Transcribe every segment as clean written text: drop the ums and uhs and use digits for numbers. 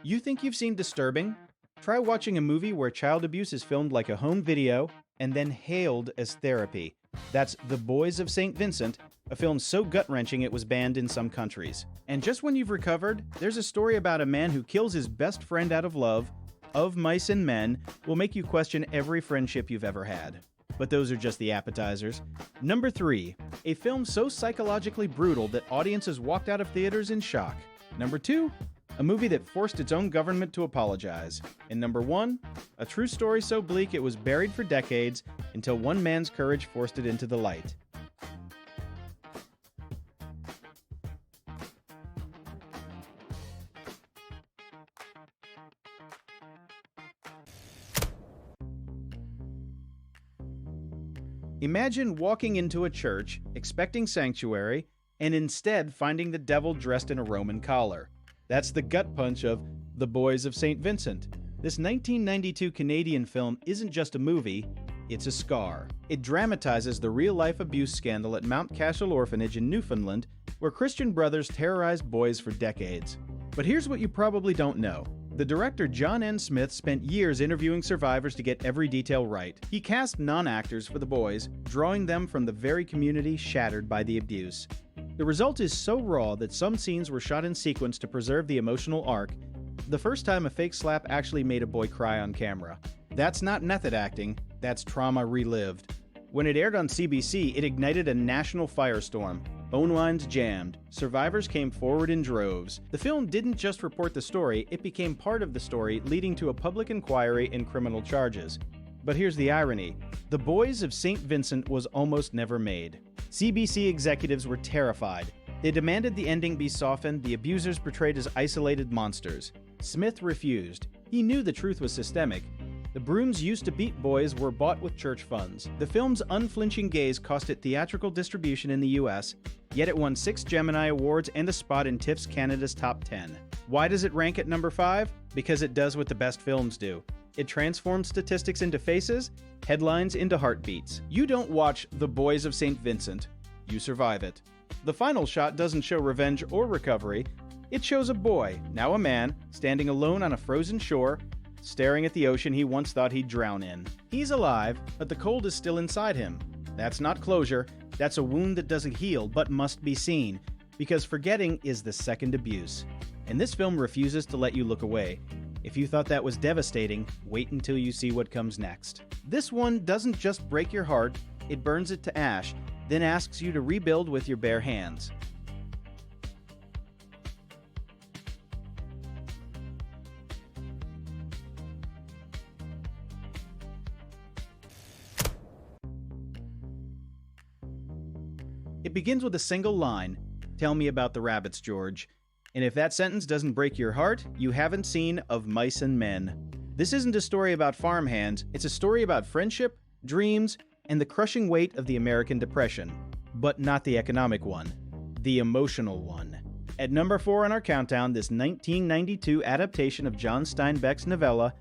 You think you've seen disturbing? Try watching a movie where child abuse is filmed like a home video and then hailed as therapy. That's The Boys of St. Vincent, a film so gut-wrenching it was banned in some countries. And just when you've recovered, there's a story about a man who kills his best friend out of love, Of Mice and Men, will make you question every friendship you've ever had. But those are just the appetizers. Number 3, a film so psychologically brutal that audiences walked out of theaters in shock. Number 2, a movie that forced its own government to apologize. And number 1, a true story so bleak it was buried for decades until one man's courage forced it into the light. Imagine walking into a church, expecting sanctuary, and instead finding the devil dressed in a Roman collar. That's the gut punch of The Boys of St. Vincent. This 1992 Canadian film isn't just a movie, it's a scar. It dramatizes the real-life abuse scandal at Mount Cashel Orphanage in Newfoundland, where Christian brothers terrorized boys for decades. But here's what you probably don't know. The director John N. Smith spent years interviewing survivors to get every detail right. He cast non-actors for the boys, drawing them from the very community shattered by the abuse. The result is so raw that some scenes were shot in sequence to preserve the emotional arc, the first time a fake slap actually made a boy cry on camera. That's not method acting, that's trauma relived. When it aired on CBC, it ignited a national firestorm. Phone lines jammed. Survivors came forward in droves. The film didn't just report the story, it became part of the story, leading to a public inquiry and criminal charges. But here's the irony. The Boys of St. Vincent was almost never made. CBC executives were terrified. They demanded the ending be softened, the abusers portrayed as isolated monsters. Smith refused. He knew the truth was systemic. The brooms used to beat boys were bought with church funds. The film's unflinching gaze cost it theatrical distribution in the US, yet it won 6 Gemini Awards and a spot in TIFF's Canada's Top 10. Why does it rank at number 5? Because it does what the best films do. It transforms statistics into faces, headlines into heartbeats. You don't watch The Boys of St. Vincent, you survive it. The final shot doesn't show revenge or recovery. It shows a boy, now a man, standing alone on a frozen shore, staring at the ocean he once thought he'd drown in. He's alive, but the cold is still inside him. That's not closure, that's a wound that doesn't heal but must be seen, because forgetting is the second abuse. And this film refuses to let you look away. If you thought that was devastating, wait until you see what comes next. This one doesn't just break your heart, it burns it to ash, then asks you to rebuild with your bare hands. It begins with a single line, "Tell me about the rabbits, George." And if that sentence doesn't break your heart, you haven't seen Of Mice and Men. This isn't a story about farmhands, it's a story about friendship, dreams, and the crushing weight of the American Depression. But not the economic one, the emotional one. At number 4 on our countdown, this 1992 adaptation of John Steinbeck's novella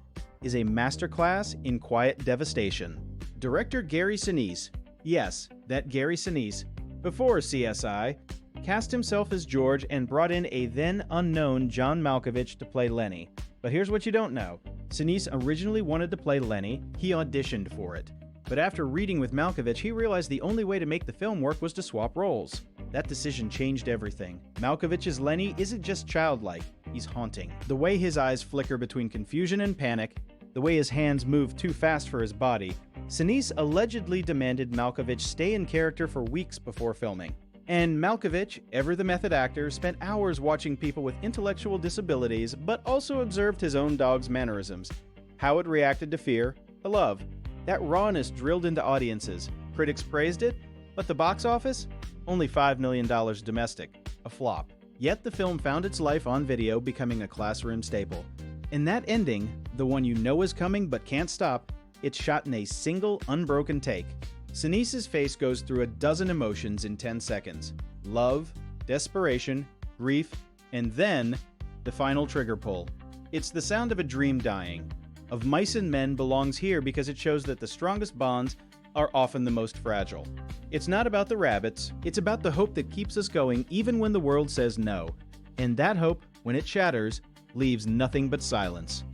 is a masterclass in quiet devastation. Director Gary Sinise, yes, that Gary Sinise, before CSI, cast himself as George and brought in a then unknown John Malkovich to play Lenny. But here's what you don't know. Sinise originally wanted to play Lenny, he auditioned for it. But after reading with Malkovich, he realized the only way to make the film work was to swap roles. That decision changed everything. Malkovich's Lenny isn't just childlike, he's haunting. The way his eyes flicker between confusion and panic, the way his hands move too fast for his body. Sinise allegedly demanded Malkovich stay in character for weeks before filming. And Malkovich, ever the method actor, spent hours watching people with intellectual disabilities, but also observed his own dog's mannerisms, how it reacted to fear, to love. That rawness drilled into audiences. Critics praised it, but the box office? Only $5 million domestic. A flop. Yet the film found its life on video, becoming a classroom staple. And that ending, the one you know is coming but can't stop, it's shot in a single, unbroken take. Sinise's face goes through a dozen emotions in 10 seconds. Love, desperation, grief, and then the final trigger pull. It's the sound of a dream dying. Of Mice and Men belongs here because it shows that the strongest bonds are often the most fragile. It's not about the rabbits, it's about the hope that keeps us going even when the world says no. And that hope, when it shatters, leaves nothing but silence.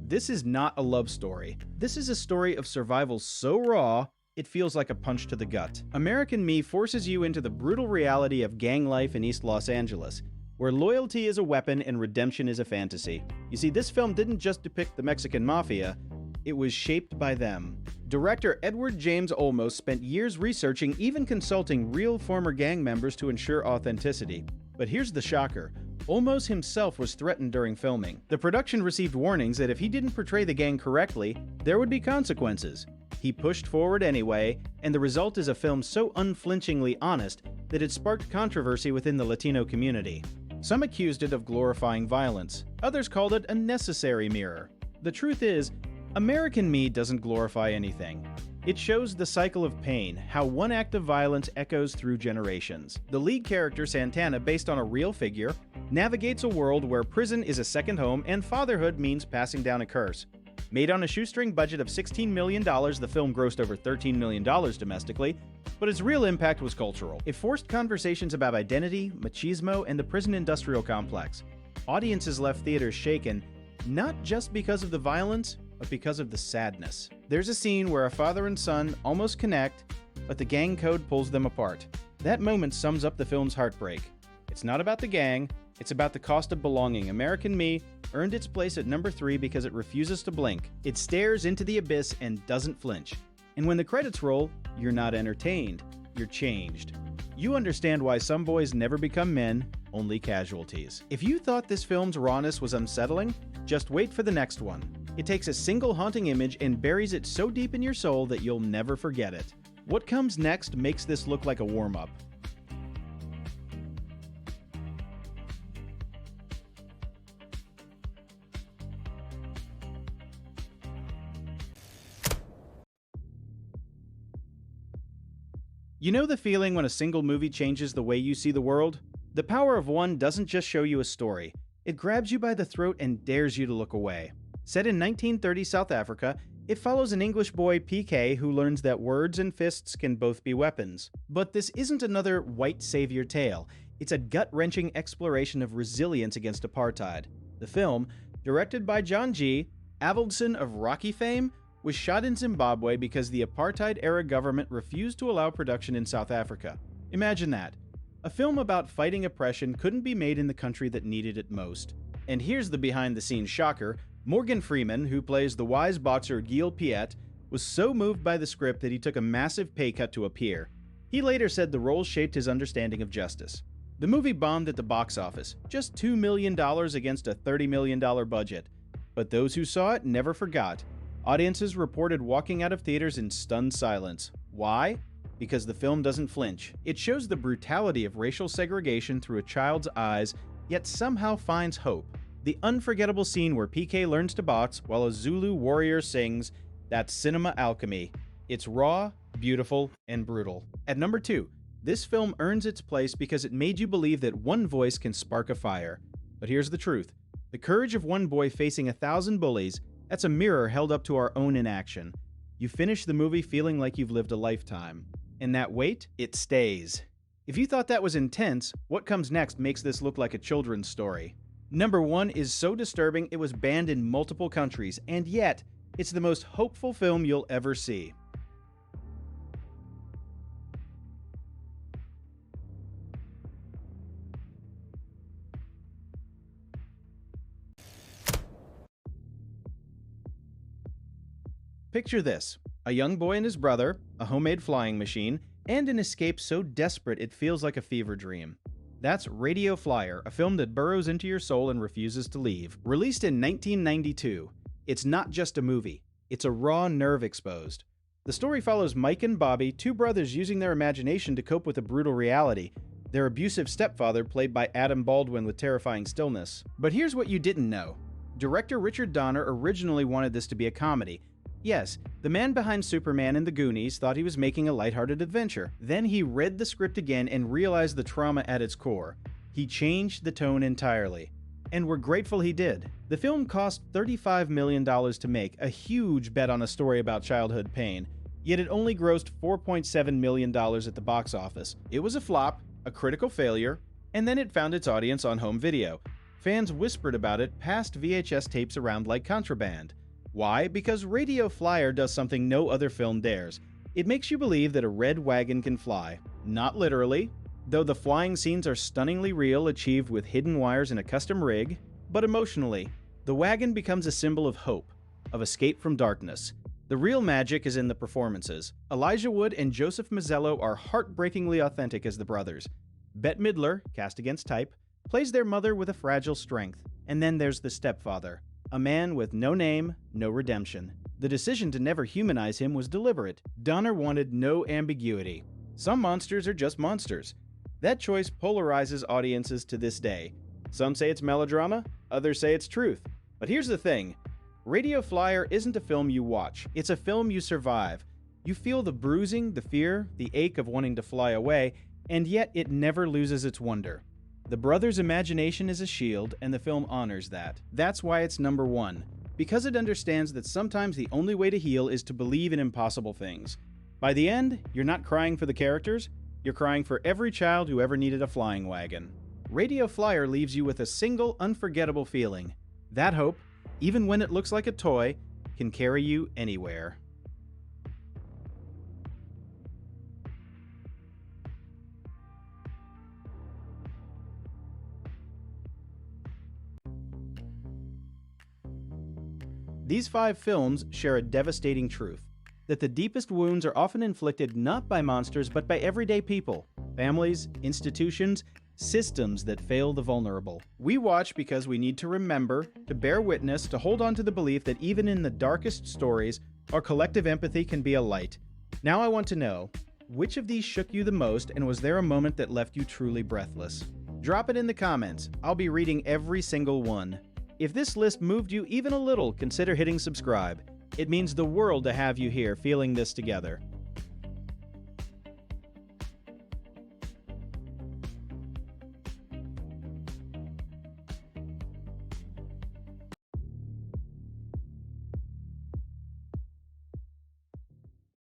This is not a love story. This is a story of survival so raw, it feels like a punch to the gut. American Me forces you into the brutal reality of gang life in East Los Angeles, where loyalty is a weapon and redemption is a fantasy. You see, this film didn't just depict the Mexican mafia, it was shaped by them. Director Edward James Olmos spent years researching, even consulting real former gang members to ensure authenticity. But here's the shocker. Olmos himself was threatened during filming. The production received warnings that if he didn't portray the gang correctly, there would be consequences. He pushed forward anyway, and the result is a film so unflinchingly honest that it sparked controversy within the Latino community. Some accused it of glorifying violence. Others called it a necessary mirror. The truth is, American Me doesn't glorify anything. It shows the cycle of pain, how one act of violence echoes through generations. The lead character, Santana, based on a real figure, navigates a world where prison is a second home and fatherhood means passing down a curse. Made on a shoestring budget of $16 million, the film grossed over $13 million domestically, but its real impact was cultural. It forced conversations about identity, machismo, and the prison industrial complex. Audiences left theaters shaken, not just because of the violence, but because of the sadness. There's a scene where a father and son almost connect, but the gang code pulls them apart. That moment sums up the film's heartbreak. It's not about the gang, it's about the cost of belonging. American Me earned its place at number 3 because it refuses to blink. It stares into the abyss and doesn't flinch. And when the credits roll, you're not entertained, you're changed. You understand why some boys never become men, only casualties. If you thought this film's rawness was unsettling, just wait for the next one. It takes a single haunting image and buries it so deep in your soul that you'll never forget it. What comes next makes this look like a warm-up. You know the feeling when a single movie changes the way you see the world? The power of one doesn't just show you a story. It grabs you by the throat and dares you to look away. Set in 1930 South Africa, it follows an English boy, PK, who learns that words and fists can both be weapons. But this isn't another white savior tale. It's a gut-wrenching exploration of resilience against apartheid. The film, directed by John G. Avildsen of Rocky fame, was shot in Zimbabwe because the apartheid-era government refused to allow production in South Africa. Imagine that. A film about fighting oppression couldn't be made in the country that needed it most. And here's the behind-the-scenes shocker. Morgan Freeman, who plays the wise boxer Gil Piet, was so moved by the script that he took a massive pay cut to appear. He later said the role shaped his understanding of justice. The movie bombed at the box office, just $2 million against a $30 million budget. But those who saw it never forgot. Audiences reported walking out of theaters in stunned silence. Why? Because the film doesn't flinch. It shows the brutality of racial segregation through a child's eyes, yet somehow finds hope. The unforgettable scene where PK learns to box while a Zulu warrior sings, that's cinema alchemy. It's raw, beautiful, and brutal. At number 2, this film earns its place because it made you believe that one voice can spark a fire. But here's the truth. The courage of one boy facing 1,000 bullies, that's a mirror held up to our own inaction. You finish the movie feeling like you've lived a lifetime. And that weight, it stays. If you thought that was intense, what comes next makes this look like a children's story. Number 1 is so disturbing it was banned in multiple countries, and yet, it's the most hopeful film you'll ever see. Picture this: a young boy and his brother, a homemade flying machine, and an escape so desperate it feels like a fever dream. That's Radio Flyer, a film that burrows into your soul and refuses to leave. Released in 1992, it's not just a movie, it's a raw nerve exposed. The story follows Mike and Bobby, two brothers using their imagination to cope with a brutal reality. Their abusive stepfather, played by Adam Baldwin with terrifying stillness. But here's what you didn't know. Director Richard Donner originally wanted this to be a comedy. Yes, the man behind Superman and the Goonies thought he was making a lighthearted adventure. Then he read the script again and realized the trauma at its core. He changed the tone entirely. And we're grateful he did. The film cost $35 million to make, a huge bet on a story about childhood pain, yet it only grossed $4.7 million at the box office. It was a flop, a critical failure, and then it found its audience on home video. Fans whispered about it, passed VHS tapes around like contraband. Why? Because Radio Flyer does something no other film dares. It makes you believe that a red wagon can fly. Not literally, though the flying scenes are stunningly real, achieved with hidden wires in a custom rig, but emotionally. The wagon becomes a symbol of hope, of escape from darkness. The real magic is in the performances. Elijah Wood and Joseph Mazzello are heartbreakingly authentic as the brothers. Bette Midler, cast against type, plays their mother with a fragile strength. And then there's the stepfather, a man with no name, no redemption. The decision to never humanize him was deliberate. Donner wanted no ambiguity. Some monsters are just monsters. That choice polarizes audiences to this day. Some say it's melodrama, others say it's truth. But here's the thing. Radio Flyer isn't a film you watch. It's a film you survive. You feel the bruising, the fear, the ache of wanting to fly away, and yet it never loses its wonder. The brothers' imagination is a shield, and the film honors that. That's why it's number one. Because it understands that sometimes the only way to heal is to believe in impossible things. By the end, you're not crying for the characters, you're crying for every child who ever needed a flying wagon. Radio Flyer leaves you with a single, unforgettable feeling. That hope, even when it looks like a toy, can carry you anywhere. These 5 films share a devastating truth, that the deepest wounds are often inflicted not by monsters but by everyday people, families, institutions, systems that fail the vulnerable. We watch because we need to remember, to bear witness, to hold on to the belief that even in the darkest stories, our collective empathy can be a light. Now I want to know, which of these shook you the most, and was there a moment that left you truly breathless? Drop it in the comments. I'll be reading every single one. If this list moved you even a little, consider hitting subscribe. It means the world to have you here feeling this together.